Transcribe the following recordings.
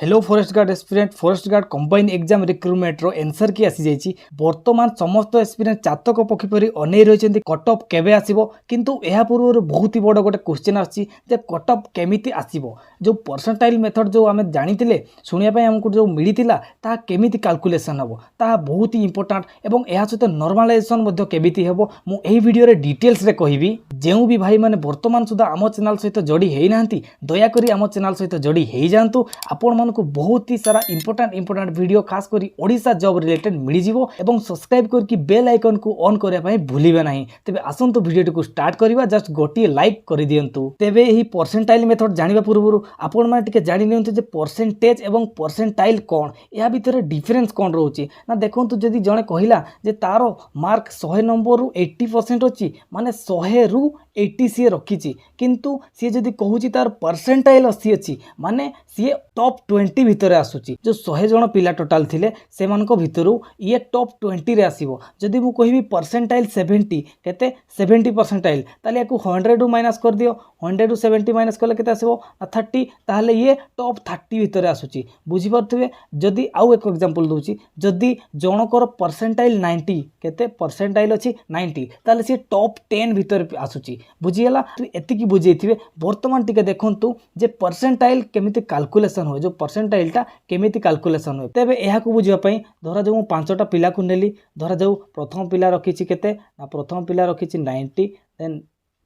Hello forest guard combine exam recruitment रो answer key आसी जाइछि। वर्तमान समस्त एक्सपीरियंस चातक पक्षी परि अनै रहिसेंती कट ऑफ केबे आसीबो, किंतु एहा पूर्व बहुत ही बड़ गोटे क्वेश्चन आछि जे कट ऑफ केमिति आसीबो। जो परसेंटाइल मेथड जो आमे जानितिले सुनिया पय हमकु जो मिलितिला ता केमिति कैलकुलेशन हबो ता बहुत ही इंपोर्टेंट एवं एहा सहित नॉर्मलाइजेशन मध्ये केमिति हेबो मु एही वीडियो रे डिटेल्स रे कहिबी। जेउ भी भाई माने वर्तमान सुधा आम चैनल सहित जोड़ी हेइ नाहंती दया करी आम चैनल सहित जोड़ी हेइ जांतु। आपण को बहुत ही सारा इंपोर्टेंट वीडियो खास करी ओडिशा जॉब रिलेटेड मिल जिवो एवं सब्सक्राइब करके बेल आइकन को ऑन करया पय भूलिबे नाही। तबे आसंतु वीडियो को स्टार्ट करिवा। जस्ट गोटी लाइक करि दियंतु। तबे एही परसेंटाइल मेथड जानिबा पूर्व आपण माने टिके जानि नियंतु जे परसेंटेज एवं परसेंटाइल कोन या भितर डिफरेंस कोन रहउची ना। देखंतु जदी जणे कहिला जे तारो मार्क 100 नंबर रु 80% अछि माने 100 रु 80 सी रखिछि, किंतु सी जदी कहूची तार परसेंटाइल 80 अछि माने सी टॉप 20 भितर आसुची। जो 100 जण पिला टोटाल थिले सेमानको भितरु ये टॉप 20 रे आसीबो। जदी मु कहिबी परसेंटाइल 70 केते 70 परसेंटाइल ताले याकू 100 रु माइनस कर दियो। 100 रु 70 माइनस करले केते आसीबो 30, ताले ये टॉप 30 भितर आसुची। बुझी परथिबे। जदी आउ एक एग्जांपल दोची, जदी जणकर परसेंटाइल 90 केते परसेंटाइल अछि 90 ताले सी टॉप 10 भितर आसुची। बुझीगला। एति की बुझेइथिबे। वर्तमान टिके देखंतु जे परसेंटाइल केमिति कैलकुलेशन हो, जो परसेंटाइल टा केमिति कैलकुलेशन हो। तबे एहा को बुझिबा पई धरा जो 5टा पिला को नेली। धरा जो प्रथम पिला रखिछि केते ना प्रथम पिला रखिछि 90, देन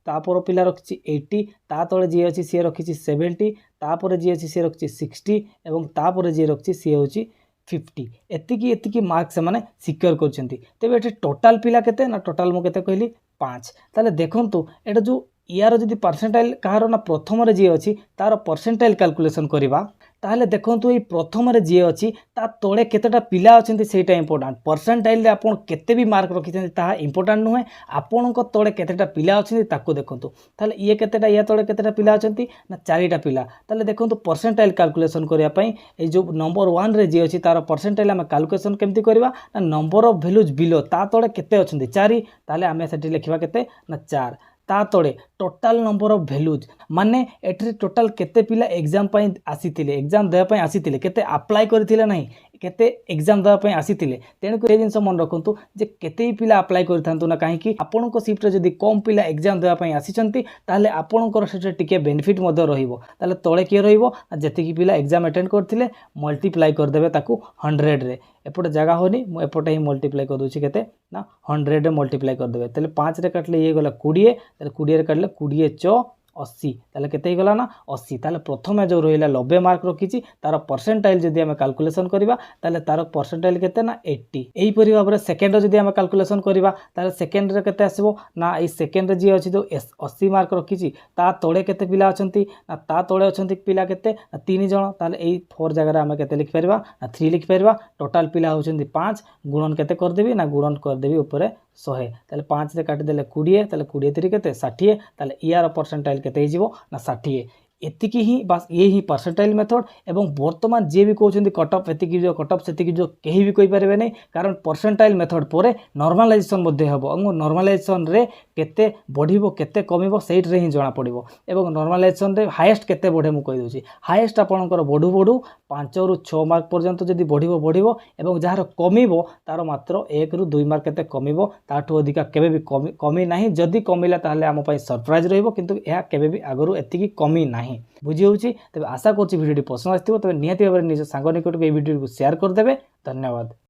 तापर पिला रखिछि 80, ता तळे जे अछि से रखिछि 70, तापर जे अछि से रखिछि 60 एवं तापर जे रखिछि से होछि 50। एतिकी मार्क से माने सिक्योर करछंती। तबे एठी टोटल पिला केते ना टोटल मु केते कहली 5। ताले देखंतु एटा जो यार जदी परसेंटाइल कहार ना प्रथम रे जे अछि तार परसेंटाइल कैलकुलेशन करिबा ताहले देखंतु ए प्रथम रे जे अछि ता तळे केतेटा पिला अछंती सेटा इंपोर्टेंट। परसेंटाइल रे आपण केते भी मार्क रखिछंती ताहा इंपोर्टेंट नुहे, आपणको तळे केतेटा पिला अछंती ताको देखंतु। ताहले ये केतेटा या तळे केतेटा पिला अछंती ना 4टा पिला। ताहले देखंतु परसेंटाइल कैलकुलेशन करिया पई ए जो नंबर 1 रे जे अछि तार परसेंटाइल हम कैलकुलेशन केमति करिबा ना नंबर ऑफ वैल्यूज बिलो ता तळे केते अछंती 4, ताहले आमे सेठी लिखिबा केते ना 4। ता तळे टोटल नंबर ऑफ वैल्यूज माने एठी टोटल केते पिला एग्जाम पई आसीतिले, एग्जाम देया पई आसीतिले, केते अप्लाई करथिले नाही, केते एग्जाम देया पई आसीतिले। तेनु को ए जिंस मन रखंतु जे केते पिला अप्लाई करथांतु ना, काहे कि आपनको शिफ्ट रे जदी कम पिला एग्जाम देया पई आसीचंती ताले आपनकर सेटे टिके बेनिफिट मदे रहिबो। ताले तळे के रहिबो जेते कि पिला एग्जाम अटेंड करथिले मल्टीप्लाई कर देबे ताकू 100 रे। एपटे जगह होनी मु एपटे ही मल्टीप्लाई कर दोछि केते ना 100 रे मल्टीप्लाई कर देबे। ताले 5 रे काटले ये गला 20, ताले 20 रे काटले 20 × 80, ताले केते गला ना 80। ताले प्रथमे जो रहिला 90 मार्क रखिछि तार परसेंटाइल जदी हम कैलकुलेशन करिबा ताले तार परसेंटाइल केते ना 80। एही परि भाबरे सेकंड रे जदी हम कैलकुलेशन करिबा ताले सेकंड रे केते आसीबो ना ए सेकंड रे जे अछि जो 80 मार्क रखिछि ता तळे केते पिला अछंती ना ता तळे अछंती पिला केते 3 जण। ताले एही 4 जगह रे हम केते लिखि परिबा ना 3 लिखि परिबा। टोटल पिला होछंती 5, गुणन केते कर देबी ना गुणन कर देबी ऊपर 100। ताले 5 रे काटि देले 20, ताले 20 3 केते 60, ताले यार परसेंटाइल केते हिजिवो ना 60। एतिकी ही बस ये ही परसेंटाइल मेथड। एवं वर्तमान जे भी कहउछंती कट ऑफ एतिकी जो कट ऑफ सेतिकी जो केही भी कहि परिबे नै, कारण परसेंटाइल मेथड परे नॉर्मलाइजेशन मध्ये हबो। अंग नॉर्मलाइजेशन रे केते बढ़िबो केते कमिबो सेट रे ही जणा पड़िबो। एवं नॉर्मलाइजेशन रे हाईएस्ट केते बढ़े मु कहि दोछि। हाईएस्ट आपनकर बढ़ू 5 रु 6 मार्क पर्यंत जदी बढ़िबो एवं जहार कमिबो तार मात्र 1 रु 2 मार्क केते कमिबो, ताठो अधिका केबे भी कमी नाही। जदी कमिला ताहले हम पई सरप्राइज रहिबो, किंतु एहा केबे भी आगरु एतिकी कमी नाही। बुझी होउची। तबे आशा करछि वीडियोटी पसंद आस्थिबो। तबे निहाती भाबरे निज सांग निकट को ए वीडियो को शेयर कर देबे। धन्यवाद।